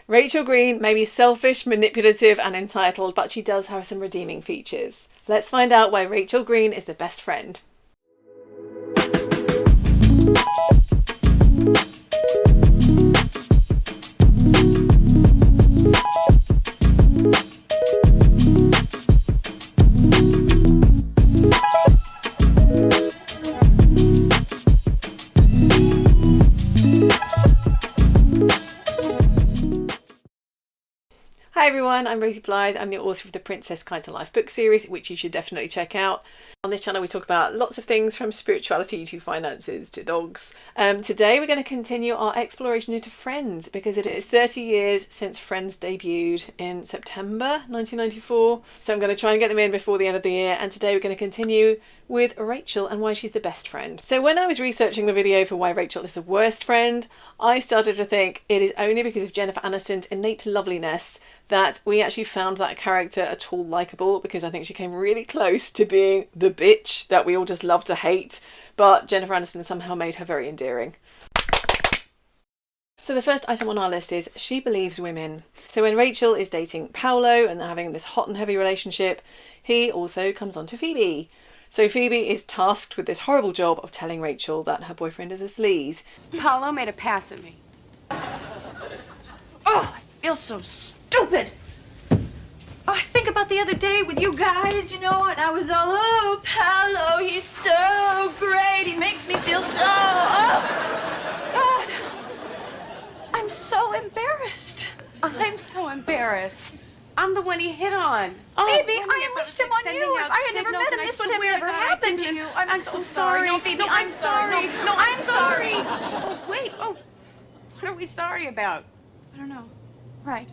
Rachel Green may be selfish, manipulative and entitled, but she does have some redeeming features. Let's find out why Rachel Green is the best friend. Hi everyone, I'm Rosie Blythe. I'm the author of the Princess Guide to Life book series, which you should definitely check out. On this channel we talk about lots of things from spirituality to finances to dogs. Today we're going to continue our exploration into Friends because it is 30 years since Friends debuted in September 1994. So I'm going to try and get them in before the end of the year, and today we're going to continue with Rachel and why she's the best friend. So when I was researching the video for why Rachel is the worst friend, I started to think it is only because of Jennifer Aniston's innate loveliness that we actually found that character at all likeable, because I think she came really close to being the bitch that we all just love to hate, but Jennifer Aniston somehow made her very endearing. So the first item on our list is she believes women. So when Rachel is dating Paolo and they're having this hot and heavy relationship, he also comes on to Phoebe. So Phoebe is tasked with this horrible job of telling Rachel that her boyfriend is a sleaze. Paolo made a pass at me. Oh, I feel so stupid. Oh, I think about the other day with you guys, and I was all, oh, Paolo, he's so great. He makes me feel so, oh, God. I'm so embarrassed. I'm so embarrassed. I'm the one he hit on. Oh, baby, I unleashed him on you. If I had never met him, this would have never happened to you. I'm so sorry. No, Phoebe, I'm sorry. No, I'm sorry. Oh, wait. Oh, what are we sorry about? I don't know. Right.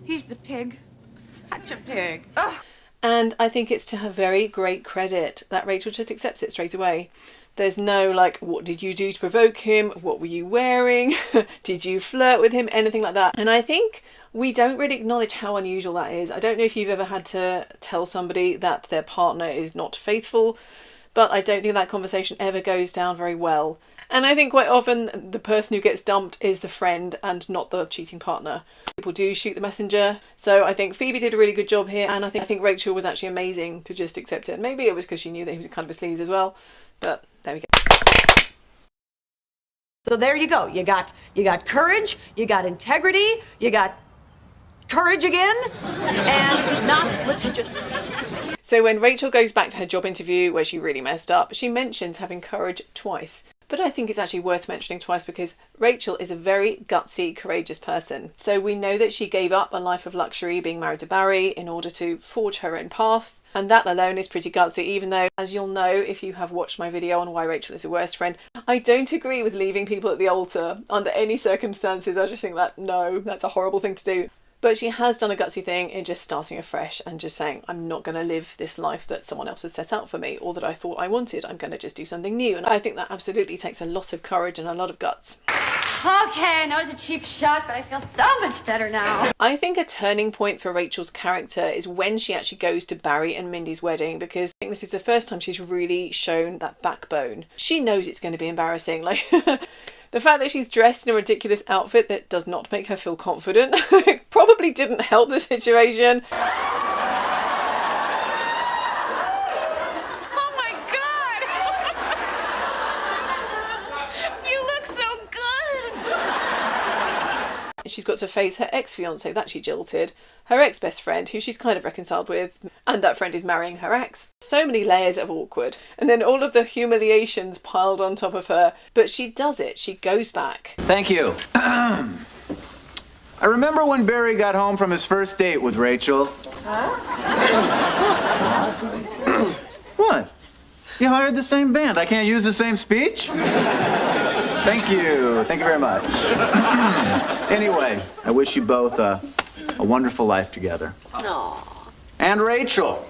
He's the pig. Such a pig. Ugh. And I think it's to her very great credit that Rachel just accepts it straight away. There's no like, what did you do to provoke him? What were you wearing? Did you flirt with him? Anything like that. And I think we don't really acknowledge how unusual that is. I don't know if you've ever had to tell somebody that their partner is not faithful, but I don't think that conversation ever goes down very well. And I think quite often the person who gets dumped is the friend and not the cheating partner. People do shoot the messenger. So I think Phoebe did a really good job here, and I think Rachel was actually amazing to just accept it. And maybe it was because she knew that he was kind of a sleaze as well. But there we go. So there you go. You got courage, you got integrity, you got courage again, and not litigious. So when Rachel goes back to her job interview where she really messed up, she mentions having courage twice. But I think it's actually worth mentioning twice because Rachel is a very gutsy, courageous person. So we know that she gave up a life of luxury being married to Barry in order to forge her own path. And that alone is pretty gutsy, even though, as you'll know if you have watched my video on why Rachel is the worst friend, I don't agree with leaving people at the altar under any circumstances. I just think that, no, that's a horrible thing to do. But she has done a gutsy thing in just starting afresh and just saying, I'm not going to live this life that someone else has set out for me or that I thought I wanted. I'm going to just do something new. And I think that absolutely takes a lot of courage and a lot of guts. Okay, I know it's a cheap shot, but I feel so much better now. I think a turning point for Rachel's character is when she actually goes to Barry and Mindy's wedding, because I think this is the first time she's really shown that backbone. She knows it's going to be embarrassing. Like, the fact that she's dressed in a ridiculous outfit that does not make her feel confident probably didn't help the situation. Oh my God! You look so good! She's got to face her ex-fiancé that she jilted, her ex-best friend who she's kind of reconciled with, and that friend is marrying her ex. So many layers of awkward, and then all of the humiliations piled on top of her, but she does it. She goes back. Thank you. I remember when Barry got home from his first date with Rachel. Huh? What? You hired the same band. I can't use the same speech? Thank you. Thank you very much. Anyway, I wish you both a wonderful life together. Aww. And Rachel.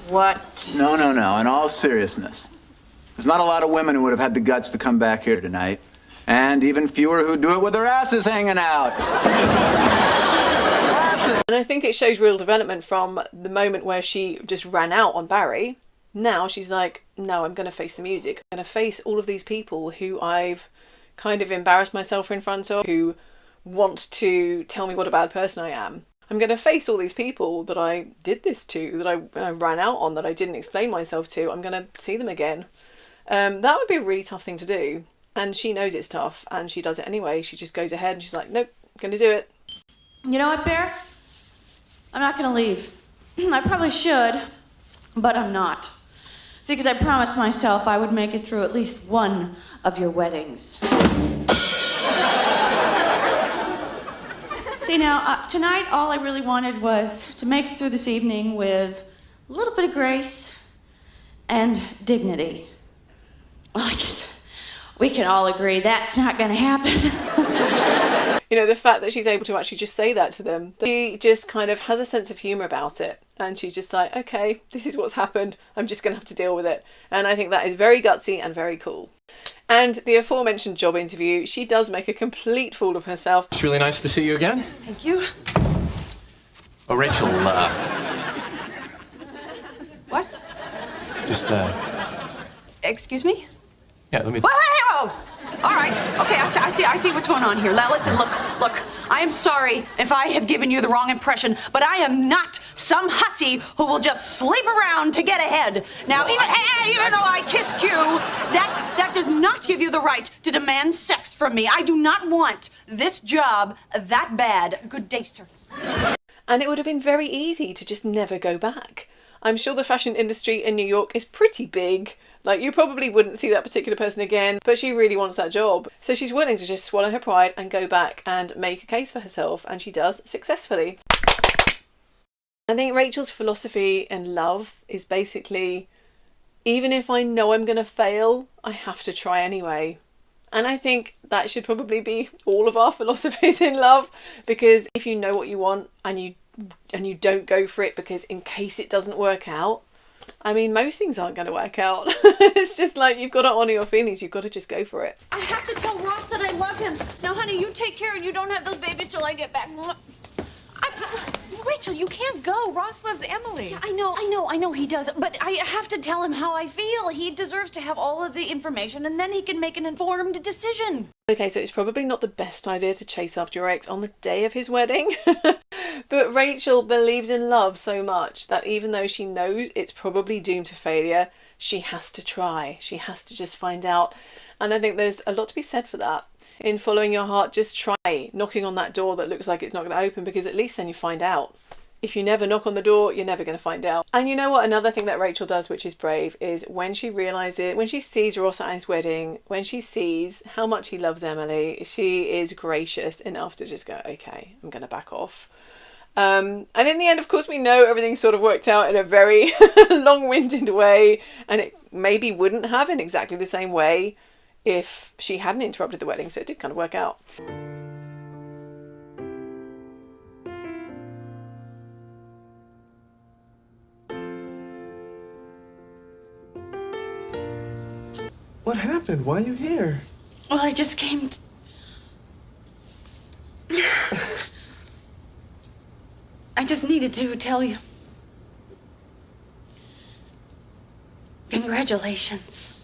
What? No. In all seriousness. There's not a lot of women who would have had the guts to come back here tonight. And even fewer who do it with their asses hanging out. And I think it shows real development from the moment where she just ran out on Barry. Now she's like, no, I'm going to face the music. I'm going to face all of these people who I've kind of embarrassed myself in front of, who want to tell me what a bad person I am. I'm going to face all these people that I did this to, that I ran out on, that I didn't explain myself to. I'm going to see them again. That would be a really tough thing to do. And she knows it's tough, and she does it anyway. She just goes ahead and she's like, nope, going to do it. You know what, Bear? I'm not gonna leave. I probably should, but I'm not. See, because I promised myself I would make it through at least one of your weddings. See, now, tonight all I really wanted was to make it through this evening with a little bit of grace and dignity. Well, I guess we can all agree that's not gonna happen. You know, the fact that she's able to actually just say that to them, she just kind of has a sense of humour about it. And she's just like, okay, this is what's happened. I'm just going to have to deal with it. And I think that is very gutsy and very cool. And the aforementioned job interview, she does make a complete fool of herself. It's really nice to see you again. Thank you. Oh, Rachel, What? just, Excuse me? yeah, let me... Whoa! All right. Okay, I see what's going on here. Now, listen, look. I am sorry if I have given you the wrong impression, but I am not some hussy who will just sleep around to get ahead. Now, even though I kissed you, that does not give you the right to demand sex from me. I do not want this job that bad. Good day, sir. And it would have been very easy to just never go back. I'm sure the fashion industry in New York is pretty big. Like, you probably wouldn't see that particular person again, but she really wants that job. So she's willing to just swallow her pride and go back and make a case for herself, and she does successfully. I think Rachel's philosophy in love is basically, even if I know I'm going to fail, I have to try anyway. And I think that should probably be all of our philosophies in love, because if you know what you want and you don't go for it because in case it doesn't work out, I mean, most things aren't going to work out. It's just like, you've got to honour your feelings. You've got to just go for it. I have to tell Ross that I love him. Now, honey, you take care and you don't have those babies till I get back. Rachel, you can't go. Ross loves Emily. I know he does. But I have to tell him how I feel. He deserves to have all of the information, and then he can make an informed decision. Okay, so it's probably not the best idea to chase after your ex on the day of his wedding. But Rachel believes in love so much that even though she knows it's probably doomed to failure, she has to try. She has to just find out. And I think there's a lot to be said for that. In following your heart, just try knocking on that door that looks like it's not going to open, because at least then you find out. If you never knock on the door, you're never going to find out. And you know what? Another thing that Rachel does, which is brave, is when she realises, when she sees Ross at his wedding, when she sees how much he loves Emily, she is gracious enough to just go, okay, I'm going to back off. And in the end, of course, we know everything sort of worked out in a very long-winded way, and it maybe wouldn't have in exactly the same way if she hadn't interrupted the wedding, so it did kind of work out. What happened? Why are you here? Well, I just came to... I just needed to tell you. Congratulations.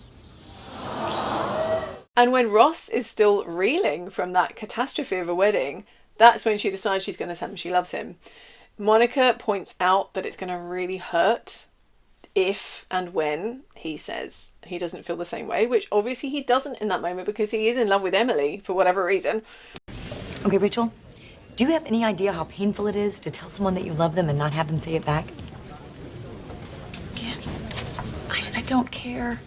And when Ross is still reeling from that catastrophe of a wedding, that's when she decides she's going to tell him she loves him. Monica points out that it's going to really hurt if and when he says he doesn't feel the same way, which obviously he doesn't in that moment because he is in love with Emily for whatever reason. Okay, Rachel, do you have any idea how painful it is to tell someone that you love them and not have them say it back? Yeah, I don't care.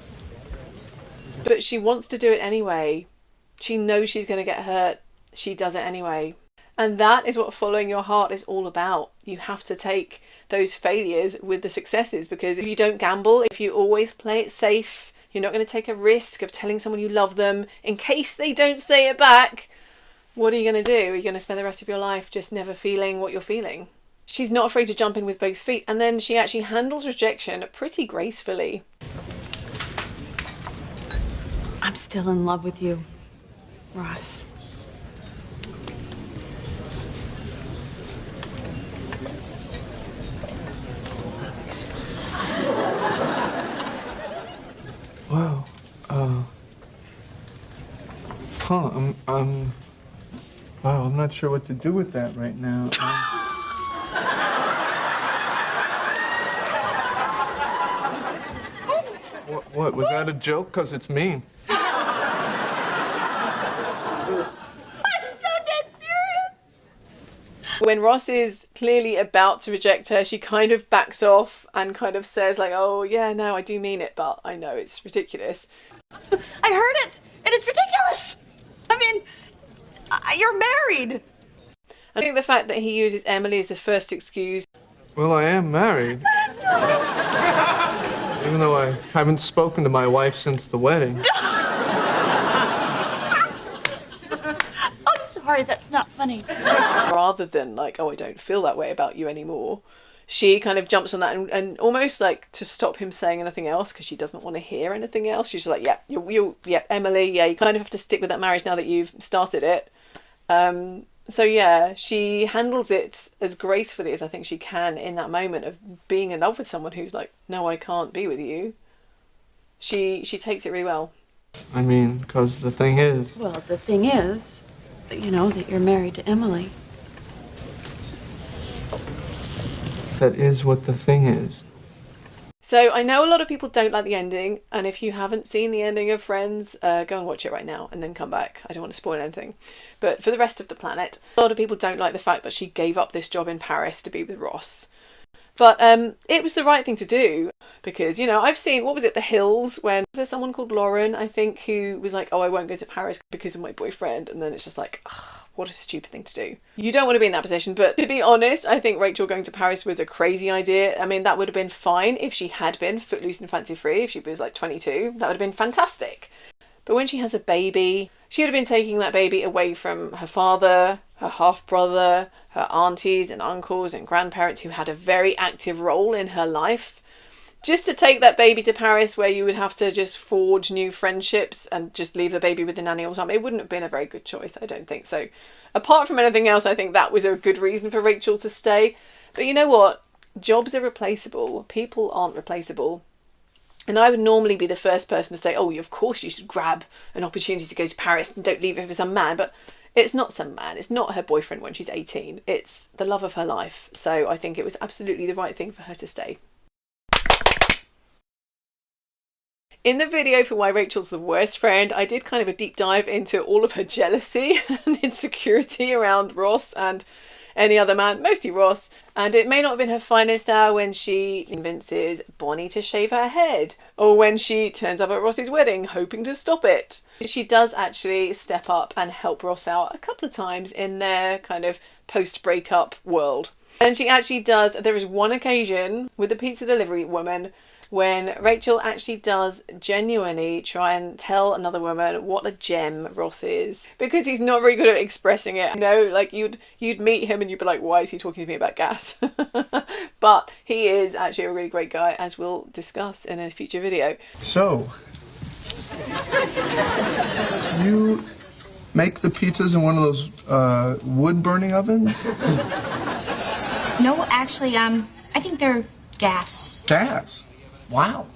But she wants to do it anyway. She knows she's going to get hurt. She does it anyway. And that is what following your heart is all about. You have to take those failures with the successes, because if you don't gamble, if you always play it safe, you're not going to take a risk of telling someone you love them in case they don't say it back. What are you going to do? Are you going to spend the rest of your life just never feeling what you're feeling? She's not afraid to jump in with both feet, and then she actually handles rejection pretty gracefully. I'm still in love with you, Ross. Wow. Wow, Wow, I'm not sure what to do with that right now. What? Was that a joke? Because it's mean. When Ross is clearly about to reject her, she kind of backs off and kind of says like, oh yeah, no, I do mean it, but I know it's ridiculous. I heard it, and it's ridiculous. I mean, you're married. I think the fact that he uses Emily as the first excuse. Well, I am married. Even though I haven't spoken to my wife since the wedding. Sorry, that's not funny. Rather than like, oh, I don't feel that way about you anymore, she kind of jumps on that and almost like to stop him saying anything else because she doesn't want to hear anything else. She's just like, yeah, yeah, Emily, yeah, you kind of have to stick with that marriage now that you've started it. So yeah, she handles it as gracefully as I think she can in that moment of being in love with someone who's like, no, I can't be with you. She takes it really well. I mean, because the thing is... Well, the thing is, you know, that you're married to Emily. That is what the thing is. So I know a lot of people don't like the ending, and if you haven't seen the ending of Friends, go and watch it right now and then come back. I don't want to spoil anything. But for the rest of the planet, a lot of people don't like the fact that she gave up this job in Paris to be with Ross. But it was the right thing to do because, you know, I've seen, what was it, The Hills, when there's someone called Lauren, I think, who was like, oh, I won't go to Paris because of my boyfriend. And then it's just like, ugh, what a stupid thing to do. You don't want to be in that position. But to be honest, I think Rachel going to Paris was a crazy idea. I mean, that would have been fine if she had been footloose and fancy free, if she was like 22. That would have been fantastic. But when she has a baby, she would have been taking that baby away from her father, her half-brother, her aunties and uncles and grandparents who had a very active role in her life. Just to take that baby to Paris where you would have to just forge new friendships and just leave the baby with the nanny all the time, it wouldn't have been a very good choice, I don't think. So apart from anything else, I think that was a good reason for Rachel to stay. But you know what? Jobs are replaceable. People aren't replaceable. And I would normally be the first person to say, oh, of course you should grab an opportunity to go to Paris and don't leave it for some man. But it's not some man. It's not her boyfriend when she's 18. It's the love of her life. So I think it was absolutely the right thing for her to stay. In the video for Why Rachel's the Worst Friend, I did kind of a deep dive into all of her jealousy and insecurity around Ross and any other man, mostly Ross. And it may not have been her finest hour when she convinces Bonnie to shave her head, or when she turns up at Ross's wedding hoping to stop it. She does actually step up and help Ross out a couple of times in their kind of post-breakup world. And she actually does, there is one occasion with the pizza delivery woman when Rachel actually does genuinely try and tell another woman what a gem Ross is, because he's not very good at expressing it. You know, like you'd meet him and you'd be like, why is he talking to me about gas? But he is actually a really great guy, as we'll discuss in a future video. So, you make the pizzas in one of those wood-burning ovens? No, actually, I think they're gas. Gas? Wow.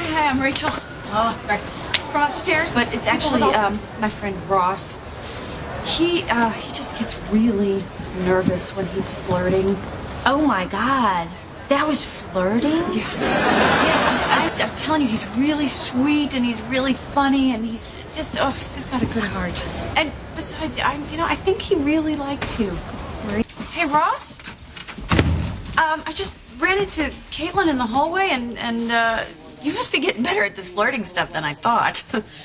Hi, I'm Rachel. Right from upstairs. But it's actually my friend Ross. He just gets really nervous when he's flirting. Oh my God, that was flirting? Yeah, I'm telling you, he's really sweet and he's really funny and he's just got a good heart. And besides, I think he really likes you. Hey, Ross. I just ran into Caitlin in the hallway and you must be getting better at this flirting stuff than I thought.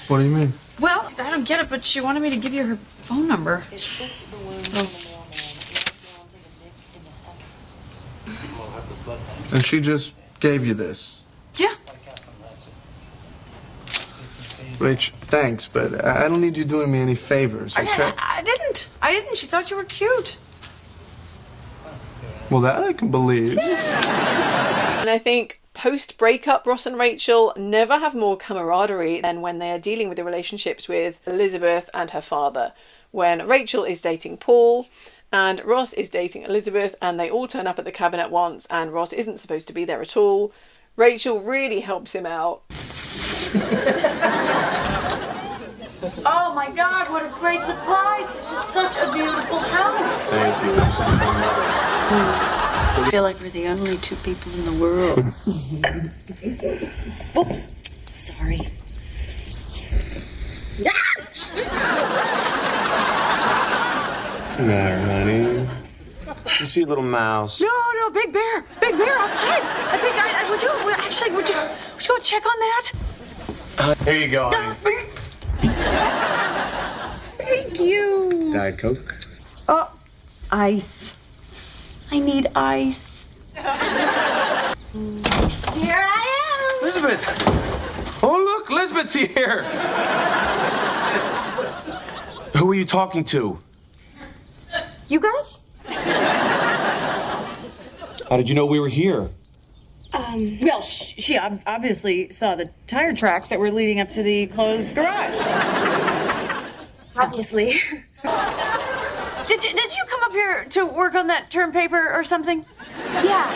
What do you mean? Well, I don't get it, but she wanted me to give you her phone number. And she just gave you this? Yeah. Rach, thanks, but I don't need you doing me any favors, okay? I didn't. She thought you were cute. Well, that I can believe. And I think post-breakup, Ross and Rachel never have more camaraderie than when they are dealing with the relationships with Elizabeth and her father. When Rachel is dating Paul and Ross is dating Elizabeth and they all turn up at the cabin at once and Ross isn't supposed to be there at all, Rachel really helps him out. Oh my God, what a great surprise. This is such a beautiful house. Thank you. You seem my mother. I feel like we're the only two people in the world. Oops. Sorry. What's the matter, honey? You see a little mouse? No, Big Bear outside. I think would you go check on that? Here you go, honey. Thank you. Diet Coke? Oh, ice. I need ice. Here I am. Elizabeth! Oh, look, Elizabeth's here! Who are you talking to? You guys? How did you know we were here? Well, she obviously saw the tire tracks that were leading up to the closed garage. Obviously. Did you come up here to work on that term paper or something? Yeah.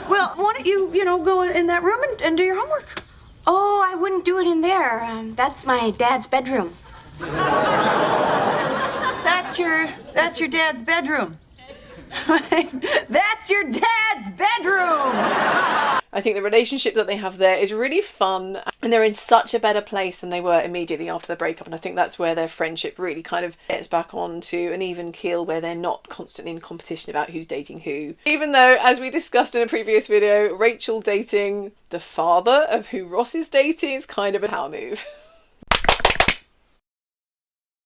Well, why don't you go in that room and do your homework? Oh, I wouldn't do it in there. That's my dad's bedroom. That's your dad's bedroom. That's your dad's bedroom. I think the relationship that they have there is really fun, and they're in such a better place than they were immediately after the breakup, and I think that's where their friendship really kind of gets back onto an even keel, where they're not constantly in competition about who's dating who. Even though, as we discussed in a previous video, Rachel dating the father of who Ross is dating is kind of a power move.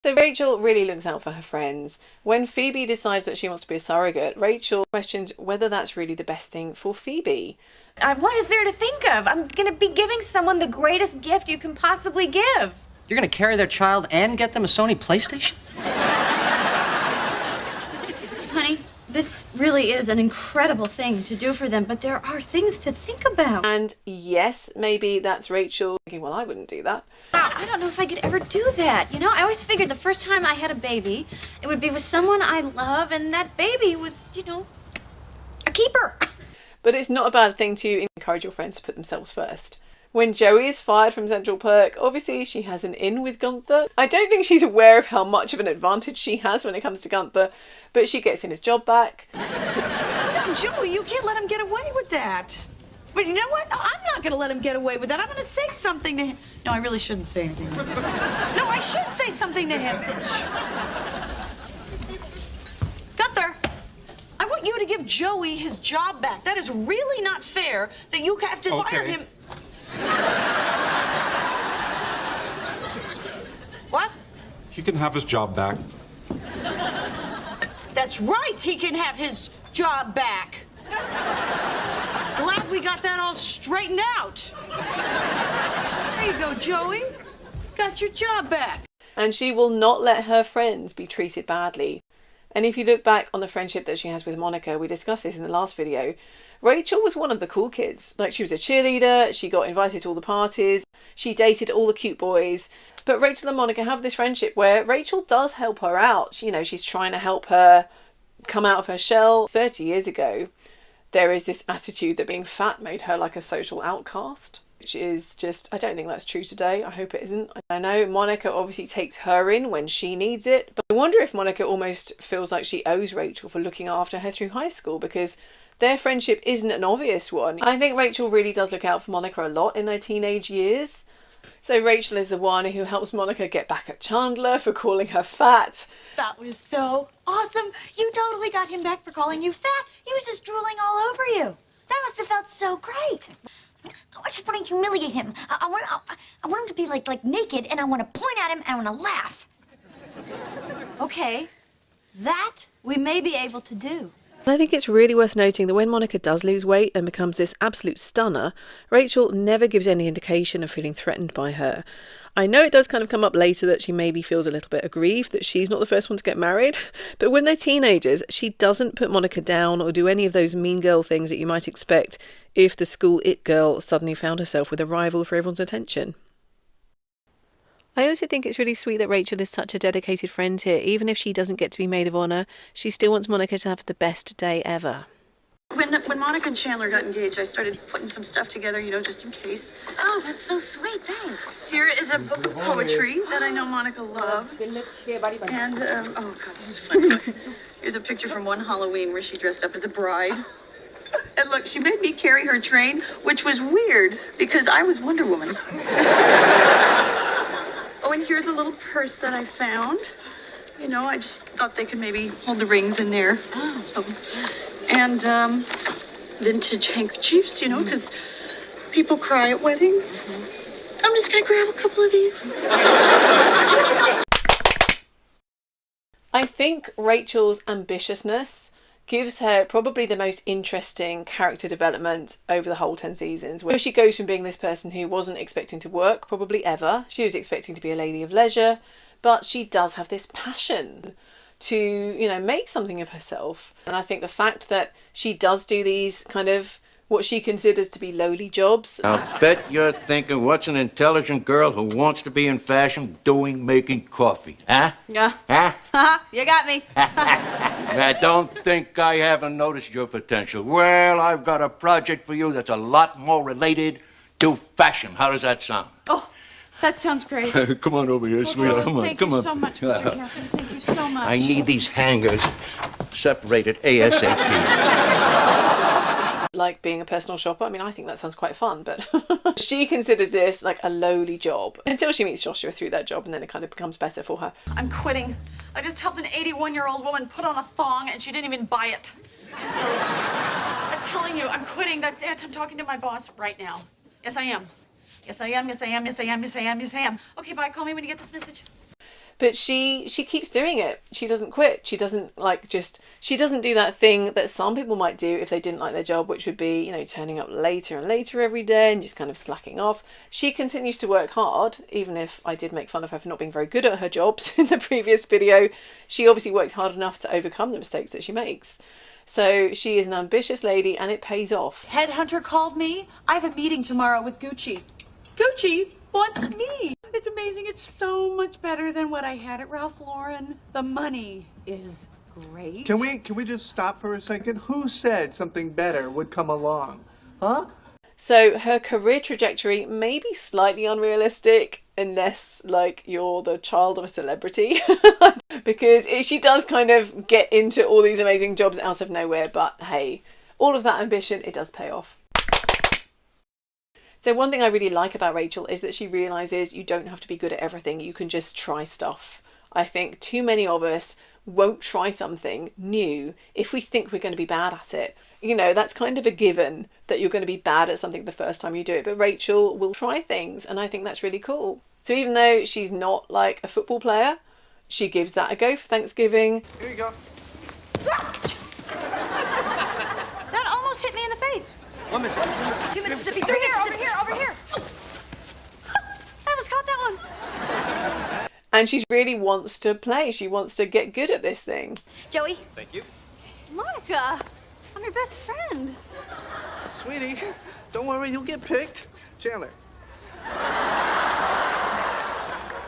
So Rachel really looks out for her friends. When Phoebe decides that she wants to be a surrogate, Rachel questions whether that's really the best thing for Phoebe. What is there to think of? I'm gonna be giving someone the greatest gift you can possibly give. You're gonna carry their child and get them a Sony PlayStation? Honey, this really is an incredible thing to do for them, but there are things to think about. And yes, maybe that's Rachel thinking, well, I wouldn't do that. I don't know if I could ever do that. You know, I always figured the first time I had a baby, it would be with someone I love, and that baby was, a keeper. But it's not a bad thing to encourage your friends to put themselves first. When Joey is fired from Central Perk, obviously she has an in with Gunther. I don't think she's aware of how much of an advantage she has when it comes to Gunther, but she gets in his job back. Joey, you can't let him get away with that. But you know what? No, I'm not going to let him get away with that. I'm going to say something to him. No, I really shouldn't say anything. No, I should say something to him. Gunther, I want you to give Joey his job back. That is really not fair that you have to fire him. What? He can have his job back. That's right, he can have his job back. Glad we got that all straightened out. There you go, Joey. Got your job back. And she will not let her friends be treated badly. And if you look back on the friendship that she has with Monica, we discussed this in the last video, Rachel was one of the cool kids. Like, she was a cheerleader, she got invited to all the parties, she dated all the cute boys. But Rachel and Monica have this friendship where Rachel does help her out. She's trying to help her come out of her shell. 30 years ago, there is this attitude that being fat made her like a social outcast, which is just, I don't think that's true today. I hope it isn't. I know Monica obviously takes her in when she needs it, but I wonder if Monica almost feels like she owes Rachel for looking after her through high school, because their friendship isn't an obvious one. I think Rachel really does look out for Monica a lot in their teenage years. So Rachel is the one who helps Monica get back at Chandler for calling her fat. That was so awesome. You totally got him back for calling you fat. He was just drooling all over you. That must have felt so great. I just want to humiliate him. I want him to be like naked, and I want to point at him, and I want to laugh. Okay, that we may be able to do. And I think it's really worth noting that when Monica does lose weight and becomes this absolute stunner, Rachel never gives any indication of feeling threatened by her. I know it does kind of come up later that she maybe feels a little bit aggrieved that she's not the first one to get married, but when they're teenagers, she doesn't put Monica down or do any of those mean girl things that you might expect if the school it girl suddenly found herself with a rival for everyone's attention. I also think it's really sweet that Rachel is such a dedicated friend here. Even if she doesn't get to be maid of honour, she still wants Monica to have the best day ever. When Monica and Chandler got engaged, I started putting some stuff together, you know, just in case. Oh, that's so sweet. Thanks. Here is a book of poetry that I know Monica loves. And, oh, God, this is funny. Look, here's a picture from one Halloween where she dressed up as a bride. And look, she made me carry her train, which was weird because I was Wonder Woman. Oh, and here's a little purse that I found. You know, I just thought they could maybe hold the rings in there. Oh, so. And vintage handkerchiefs, you know, because people cry at weddings. I'm just going to grab a couple of these. I think Rachel's ambitiousness gives her probably the most interesting character development over the whole 10 seasons, where she goes from being this person who wasn't expecting to work probably ever. She was expecting to be a lady of leisure, but she does have this passion to, you know, make something of herself. And I think the fact that she does do these kind of what she considers to be lowly jobs. I'll bet you're thinking, what's an intelligent girl who wants to be in fashion doing making coffee? Huh? Yeah. Huh? You got me. I don't think I haven't noticed your potential. Well, I've got a project for you that's a lot more related to fashion. How does that sound? Oh, that sounds great. Come on over here, sweetheart. Come on, Thank come you on. so much, Mr. Captain. Thank you so much. I need these hangers separated ASAP. Like being a personal shopper. I mean, I think that sounds quite fun, but she considers this like a lowly job until she meets Joshua through that job, and then it kind of becomes better for her. I'm quitting. I just helped an 81-year-old woman put on a thong and she didn't even buy it. I'm telling you, I'm quitting. That's it. I'm talking to my boss right now. Yes, I am. Yes, I am. Yes, I am. Yes, I am. Yes, I am. Yes, I am. Okay, bye. Call me when you get this message. But she keeps doing it. She doesn't quit. She doesn't she doesn't do that thing that some people might do if they didn't like their job, which would be, you know, turning up later and later every day and just kind of slacking off. She continues to work hard, even if I did make fun of her for not being very good at her jobs in the previous video. She obviously works hard enough to overcome the mistakes that she makes. So she is an ambitious lady and it pays off. Headhunter called me. I have a meeting tomorrow with Gucci. Gucci wants me. It's amazing. It's so much better than what I had at Ralph Lauren. The money is great. Can we just stop for a second? Who said something better would come along? Huh? So her career trajectory may be slightly unrealistic unless, like, you're the child of a celebrity. Because she does kind of get into all these amazing jobs out of nowhere. But hey, all of that ambition, it does pay off. So one thing I really like about Rachel is that she realises you don't have to be good at everything. You can just try stuff. I think too many of us won't try something new if we think we're going to be bad at it. You know, that's kind of a given that you're going to be bad at something the first time you do it. But Rachel will try things, and I think that's really cool. So even though she's not like a football player, she gives that a go for Thanksgiving. Here you go. That almost hit me in the face. 1 minute. 2 minutes to be 3 here, over here, over here. I almost caught that one. And she really wants to play. She wants to get good at this thing. Joey. Thank you. Monica, I'm your best friend. Sweetie, don't worry, you'll get picked. Chandler.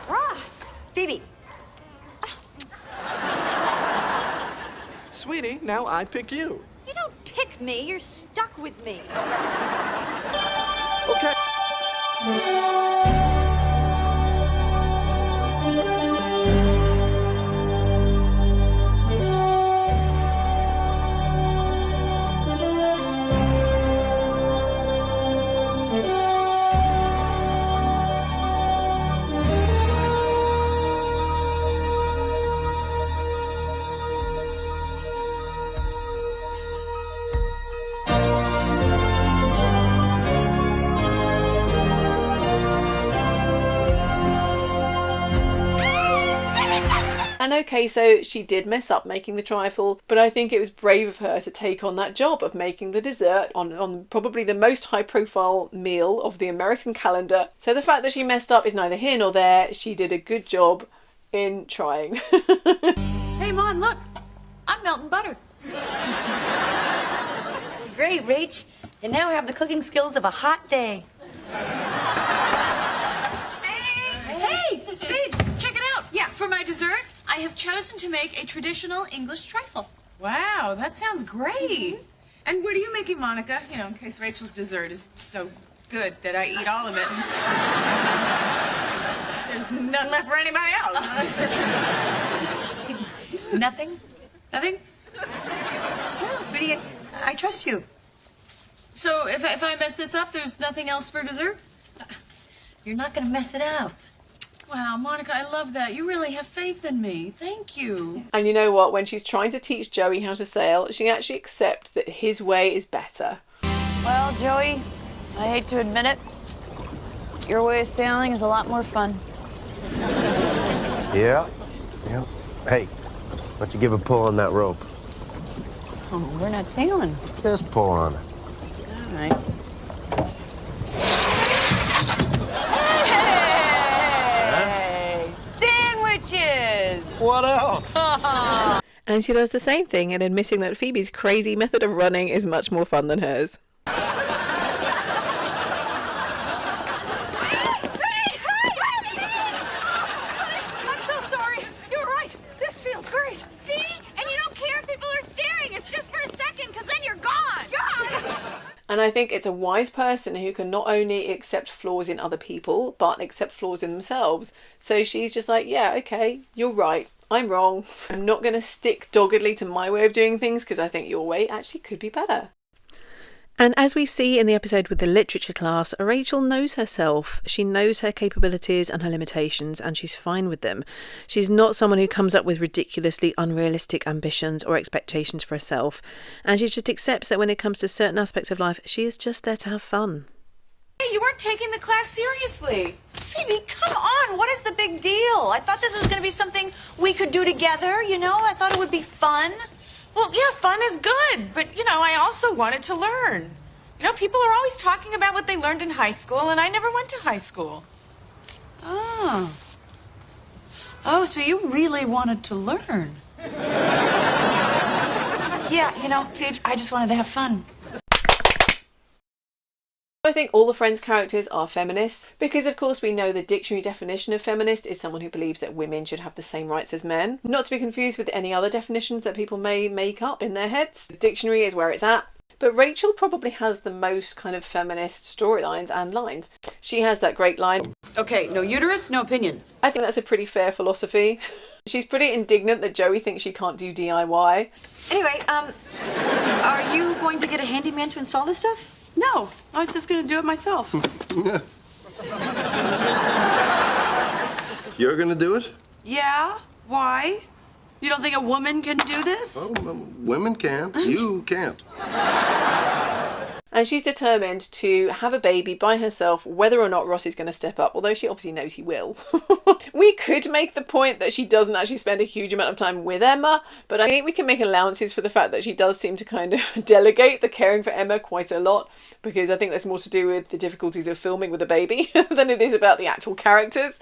Ross. Phoebe. Sweetie, now I pick you. You don't pick me, you're stuck with me. Okay. And okay, so she did mess up making the trifle, but I think it was brave of her to take on that job of making the dessert on probably the most high-profile meal of the American calendar. So the fact that she messed up is neither here nor there. She did a good job in trying. Hey, Mon, look. I'm melting butter. It's great, Rach. You now have the cooking skills of a hot day. Hey, babes, check it out. Yeah, for my dessert, I have chosen to make a traditional English trifle. Wow, that sounds great. And what are you making, Monica? You know, in case Rachel's dessert is so good that I eat all of it. And there's none left for anybody else. Nothing? Nothing? No, sweetie, I trust you. So if I mess this up, there's nothing else for dessert? You're not gonna mess it up. Wow, Monica, I love that. You really have faith in me. Thank you. And you know what? When she's trying to teach Joey how to sail, she actually accepts that his way is better. Well, Joey, I hate to admit it, your way of sailing is a lot more fun. Yeah. Hey, why don't you give a pull on that rope? Oh, we're not sailing. Just pull on it. All right. Hey! Sandwiches! What else? And she does the same thing in admitting that Phoebe's crazy method of running is much more fun than hers. I'm so sorry. You're right. This feels great. See? And you don't care if people are staring. It's just for a second, because then you're gone. And I think it's a wise person who can not only accept flaws in other people, but accept flaws in themselves. So she's just like, yeah, okay, you're right. I'm wrong. I'm not going to stick doggedly to my way of doing things because I think your way actually could be better. And as we see in the episode with the literature class, Rachel knows herself. She knows her capabilities and her limitations, and she's fine with them. She's not someone who comes up with ridiculously unrealistic ambitions or expectations for herself. And she just accepts that when it comes to certain aspects of life, she is just there to have fun. Hey, you weren't taking the class seriously. Phoebe, come on. What is the big deal? I thought this was going to be something we could do together, you know? I thought it would be fun. Well, yeah, fun is good, but, you know, I also wanted to learn. You know, people are always talking about what they learned in high school, and I never went to high school. Oh. Oh, so you really wanted to learn. Yeah, you know, Phoebe, I just wanted to have fun. I think all the Friends characters are feminists because, of course, we know the dictionary definition of feminist is someone who believes that women should have the same rights as men. Not to be confused with any other definitions that people may make up in their heads. The dictionary is where it's at. But Rachel probably has the most kind of feminist storylines and lines. She has that great line. Okay, no uterus, no opinion. I think that's a pretty fair philosophy. She's pretty indignant that Joey thinks she can't do DIY. Anyway, are you going to get a handyman to install this stuff? No, I was just going to do it myself. You're gonna do it? Yeah? Why? You don't think a woman can do this? Oh, women can. You can't. And she's determined to have a baby by herself, whether or not Ross is going to step up, although she obviously knows he will. We could make the point that she doesn't actually spend a huge amount of time with Emma, but I think we can make allowances for the fact that she does seem to kind of delegate the caring for Emma quite a lot, because I think that's more to do with the difficulties of filming with a baby than it is about the actual characters.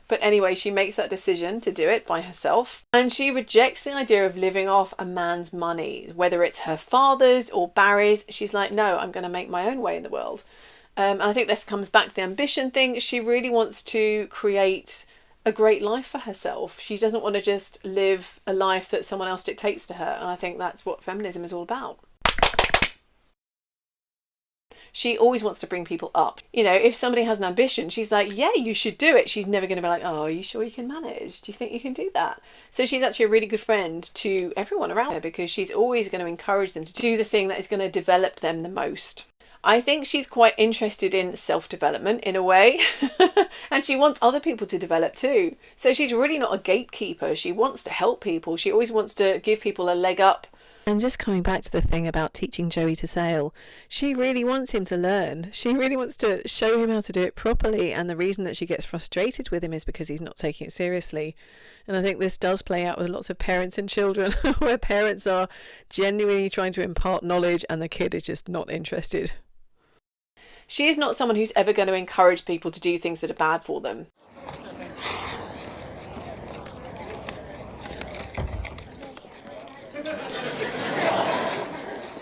But anyway, she makes that decision to do it by herself. And she rejects the idea of living off a man's money, whether it's her father's or Barry's. She's like, no, I'm going to make my own way in the world. And I think this comes back to the ambition thing. She really wants to create a great life for herself. She doesn't want to just live a life that someone else dictates to her. And I think that's what feminism is all about. She always wants to bring people up. You know, if somebody has an ambition, she's like, yeah, you should do it. She's never going to be like, oh, are you sure you can manage? Do you think you can do that? So she's actually a really good friend to everyone around her because she's always going to encourage them to do the thing that is going to develop them the most. I think she's quite interested in self-development in a way, and she wants other people to develop too. So she's really not a gatekeeper. She wants to help people. She always wants to give people a leg up. And just coming back to the thing about teaching Joey to sail, she really wants him to learn. She really wants to show him how to do it properly. And the reason that she gets frustrated with him is because he's not taking it seriously. And I think this does play out with lots of parents and children where parents are genuinely trying to impart knowledge and the kid is just not interested. She is not someone who's ever going to encourage people to do things that are bad for them.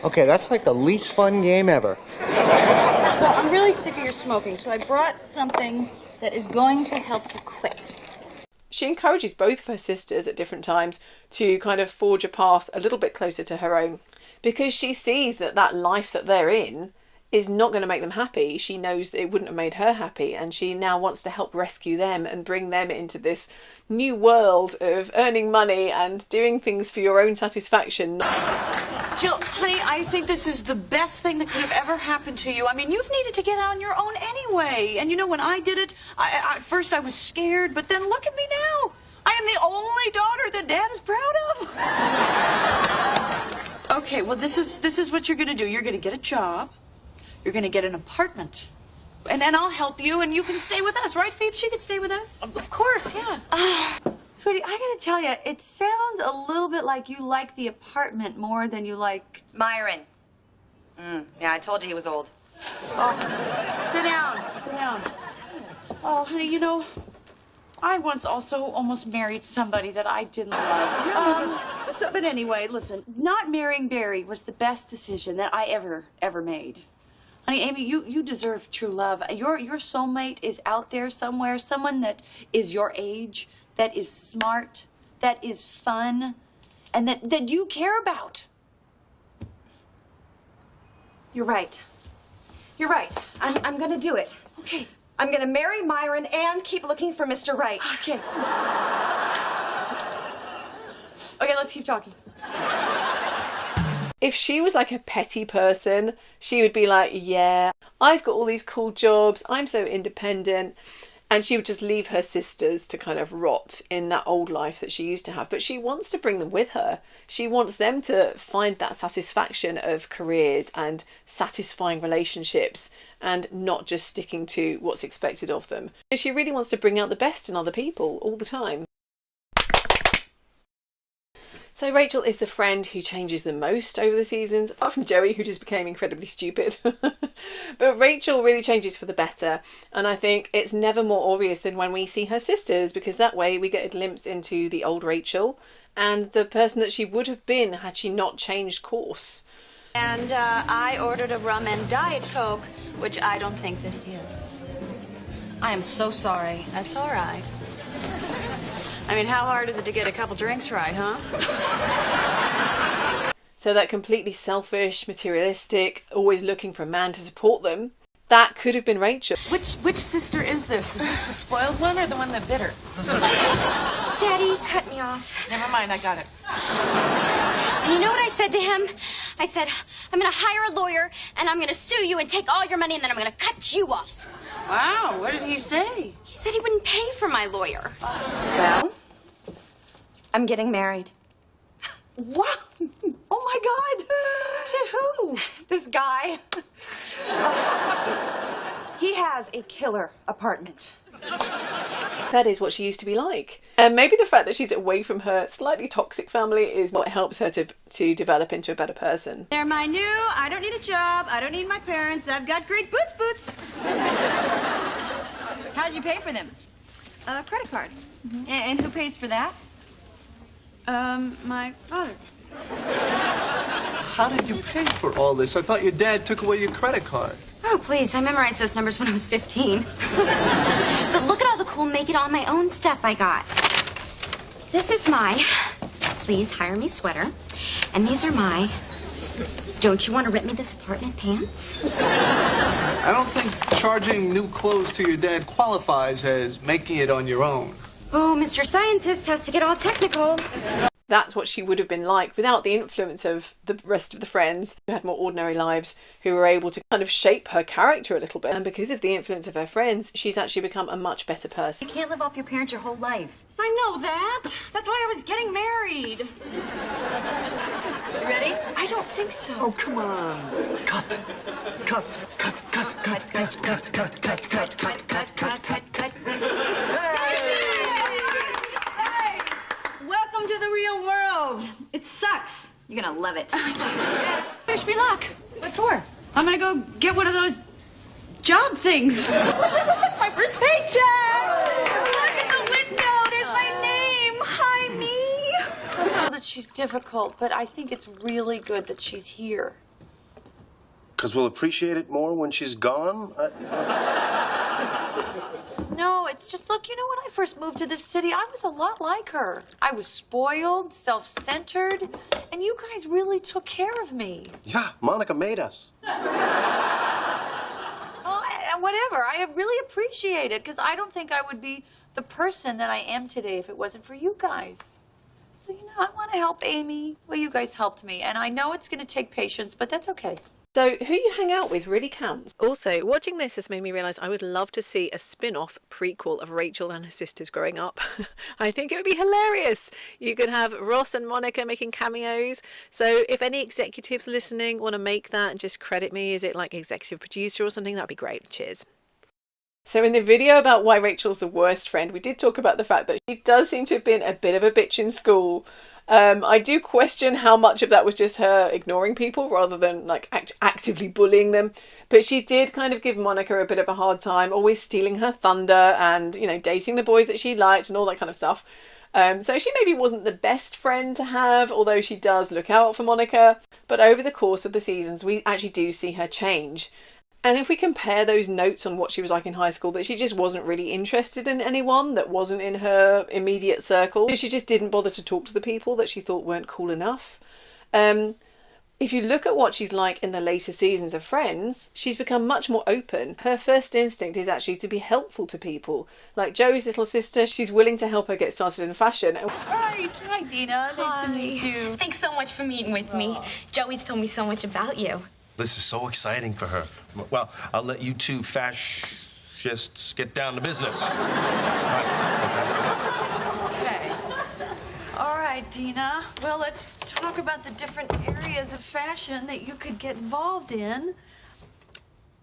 Okay, that's like the least fun game ever. Well, I'm really sick of your smoking, so I brought something that is going to help you quit. She encourages both of her sisters at different times to kind of forge a path a little bit closer to her own, because she sees that that life that they're in is not going to make them happy. She knows that it wouldn't have made her happy, and she now wants to help rescue them and bring them into this new world of earning money and doing things for your own satisfaction. Jill, honey, I think this is the best thing that could have ever happened to you. I mean, you've needed to get out on your own anyway. And you know, when I did it, at first I was scared, but then look at me now. I am the only daughter that Dad is proud of. Okay, well, this is what you're going to do. You're going to get a job. You're going to get an apartment. And then I'll help you, and you can stay with us, right, Phoebe? She could stay with us. Of course, yeah. Sweetie, I gotta tell you, it sounds a little bit like you like the apartment more than you like Myron. Yeah, I told you he was old. Oh, sit down, sit down. Oh, honey, you know, I once also almost married somebody that I didn't love. Do you remember? But anyway, listen, not marrying Barry was the best decision that I ever made. Honey, Amy, you deserve true love. Your soulmate is out there somewhere, someone that is your age, that is smart, that is fun, and that you care about. You're right. You're right. I'm gonna do it. Okay. I'm gonna marry Myron and keep looking for Mr. Right. Okay. Okay, let's keep talking. If she was like a petty person, she would be like, yeah, I've got all these cool jobs, I'm so independent. And she would just leave her sisters to kind of rot in that old life that she used to have. But she wants to bring them with her. She wants them to find that satisfaction of careers and satisfying relationships and not just sticking to what's expected of them. She really wants to bring out the best in other people all the time. So Rachel is the friend who changes the most over the seasons, apart from Joey, who just became incredibly stupid. But Rachel really changes for the better, and I think it's never more obvious than when we see her sisters, because that way we get a glimpse into the old Rachel and the person that she would have been had she not changed course. And I ordered a rum and Diet Coke, which I don't think this is. I am so sorry. That's all right. I mean, how hard is it to get a couple drinks right, huh? So that completely selfish, materialistic, always looking for a man to support them, that could have been Rachel. Which sister is this? Is this the spoiled one or the one that bit her? Daddy cut me off. Never mind, I got it. And you know what I said to him? I said, I'm gonna hire a lawyer and I'm gonna sue you and take all your money and then I'm gonna cut you off. Wow, what did he say? He said he wouldn't pay for my lawyer. Well, I'm getting married. what? Oh my God. To who? This guy. He has a killer apartment. That is what she used to be like. And maybe the fact that she's away from her slightly toxic family is what helps her to develop into a better person. They're my new, I don't need a job, I don't need my parents, I've got great boots. How'd you pay for them? A credit card. Mm-hmm. And who pays for that? My father. How did you pay for all this? I thought your dad took away your credit card. Oh, please, I memorized those numbers when I was 15. But look at all the cool make it on my own stuff I got. This is my please hire me sweater. And these are my don't you want to rent me this apartment pants? I don't think charging new clothes to your dad qualifies as making it on your own. Oh, Mr. Scientist has to get all technical. That's what she would have been like without the influence of the rest of the friends who had more ordinary lives, who were able to kind of shape her character a little bit. And because of the influence of her friends, she's actually become a much better person. You can't live off your parents your whole life. I know that. That's why I was getting married. You ready? I don't think so. Oh, come on. Cut. Welcome to the real world. It sucks. You're gonna love it. Wish me luck. What for? I'm gonna go get one of those job things. My first paycheck! Look at the window. There's my name. Hi, me. I know that she's difficult, but I think it's really good that she's here. Because we'll appreciate it more when she's gone? No, it's just, look, you know, when I first moved to this city, I was a lot like her. I was spoiled, self-centered, and you guys really took care of me. Yeah, Monica made us. Well, whatever. I really appreciate it, because I don't think I would be the person that I am today if it wasn't for you guys. So, you know, I want to help Amy. Well, you guys helped me, and I know it's going to take patience, but that's okay. So who you hang out with really counts. Also, watching this has made me realise I would love to see a spin-off prequel of Rachel and her sisters growing up. I think it would be hilarious. You could have Ross and Monica making cameos. So if any executives listening want to make that and just credit me, is it like executive producer or something? That'd be great. Cheers. So in the video about why Rachel's the worst friend, we did talk about the fact that she does seem to have been a bit of a bitch in school. I do question how much of that was just her ignoring people rather than like actively bullying them. But she did kind of give Monica a bit of a hard time, always stealing her thunder and, you know, dating the boys that she liked and all that kind of stuff. So she maybe wasn't the best friend to have, although she does look out for Monica. But over the course of the seasons, we actually do see her change. And if we compare those notes on what she was like in high school, that she just wasn't really interested in anyone that wasn't in her immediate circle. She just didn't bother to talk to the people that she thought weren't cool enough. If you look at what she's like in the later seasons of Friends, she's become much more open. Her first instinct is actually to be helpful to people. Like Joey's little sister, she's willing to help her get started in fashion. Right. Hi, Dina. Nice to meet you. Thanks so much for meeting with me. Joey's told me so much about you. This is so exciting for her. Well, I'll let you two fascists get down to business. Okay. All right, Dina. Well, let's talk about the different areas of fashion that you could get involved in.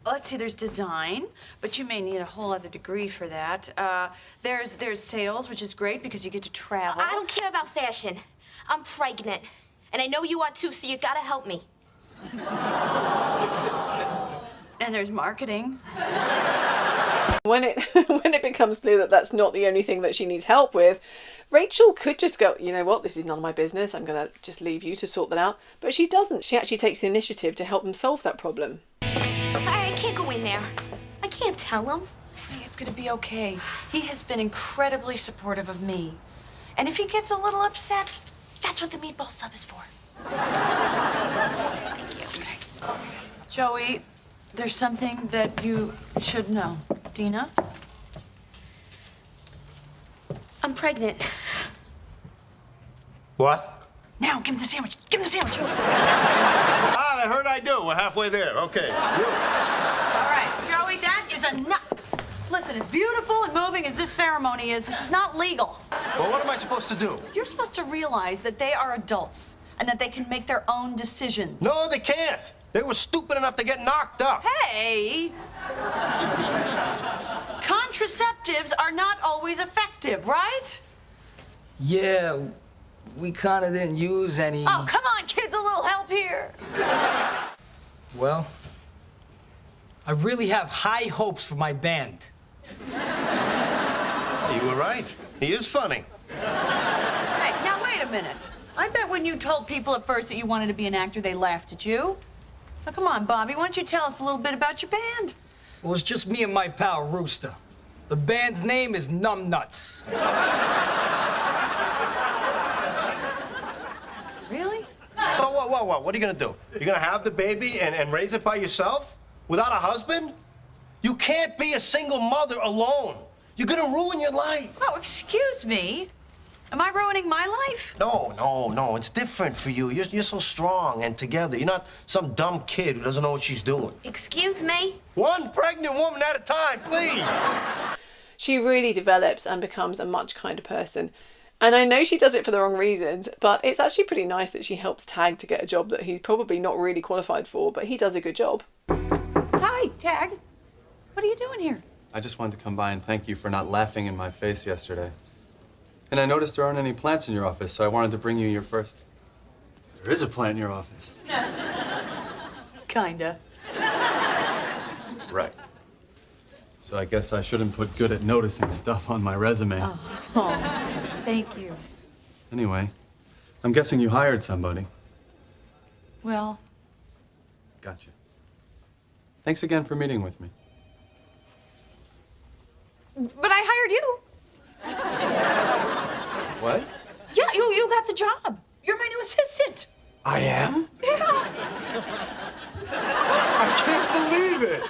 Let's see, there's design, but you may need a whole other degree for that. There's sales, which is great because you get to travel. I don't care about fashion. I'm pregnant. And I know you are too, so you gotta help me. And there's marketing. When it becomes clear that that's not the only thing that she needs help with, Rachel could just go, you know what, this is none of my business, I'm going to just leave you to sort that out. But she doesn't. She actually takes the initiative to help them solve that problem. I can't go in there. I can't tell him. Hey, it's going to be okay. He has been incredibly supportive of me. And if he gets a little upset, that's what the meatball sub is for. Thank you. Okay. Joey, there's something that you should know. Dina? I'm pregnant. What? Now, give him the sandwich. Give him the sandwich. Ah, I heard I do. We're halfway there. Okay. All right, Joey, that is enough. Listen, as beautiful and moving as this ceremony is, this is not legal. Well, what am I supposed to do? You're supposed to realize that they are adults and that they can make their own decisions. No, they can't. They were stupid enough to get knocked up. Hey! Contraceptives are not always effective, right? Yeah, we kind of didn't use any. Oh, come on, kids, a little help here. Well, I really have high hopes for my band. You were right. He is funny. Hey, now wait a minute. I bet when you told people at first that you wanted to be an actor, they laughed at you. Now, come on, Bobby, why don't you tell us a little bit about your band? Well, it's just me and my pal Rooster. The band's name is Numb Nuts. Really? Whoa. What are you gonna do? You're gonna have the baby and raise it by yourself? Without a husband? You can't be a single mother alone. You're gonna ruin your life. Oh, excuse me. Am I ruining my life? No. It's different for you. You're so strong and together. You're not some dumb kid who doesn't know what she's doing. Excuse me? One pregnant woman at a time, please. She really develops and becomes a much kinder person. And I know she does it for the wrong reasons, but it's actually pretty nice that she helps Tag to get a job that he's probably not really qualified for, but he does a good job. Hi, Tag. What are you doing here? I just wanted to come by and thank you for not laughing in my face yesterday. And I noticed there aren't any plants in your office, so I wanted to bring you your first. There is a plant in your office. Kinda. Right. So I guess I shouldn't put good at noticing stuff on my resume. Oh, thank you. Anyway, I'm guessing you hired somebody. Well, Gotcha. Thanks again for meeting with me. But I hired you. What? Yeah, you got the job. You're my new assistant. I am? Yeah. I can't believe it.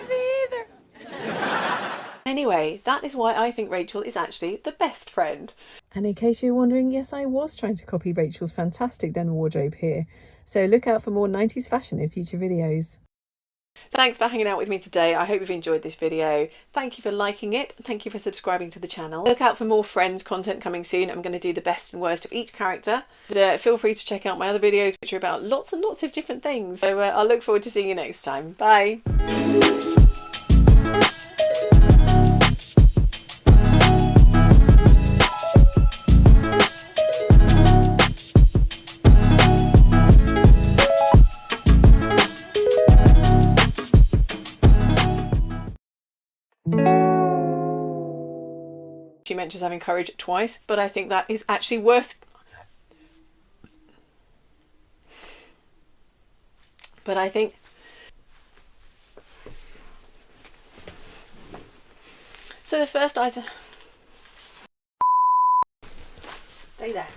Me either. Anyway, that is why I think Rachel is actually the best friend. And in case you're wondering, yes, I was trying to copy Rachel's fantastic denim wardrobe here. So look out for more 90s fashion in future videos. Thanks for hanging out with me today. I hope you've enjoyed this video. Thank you for liking it. Thank you for subscribing to the channel. Look out for more Friends content coming soon. I'm going to do the best and worst of each character. Feel free to check out my other videos, which are about lots and lots of different things. So I'll look forward to seeing you next time. Bye. She mentions having courage twice, but I think that is actually worth... But I think... So the first item... Stay there.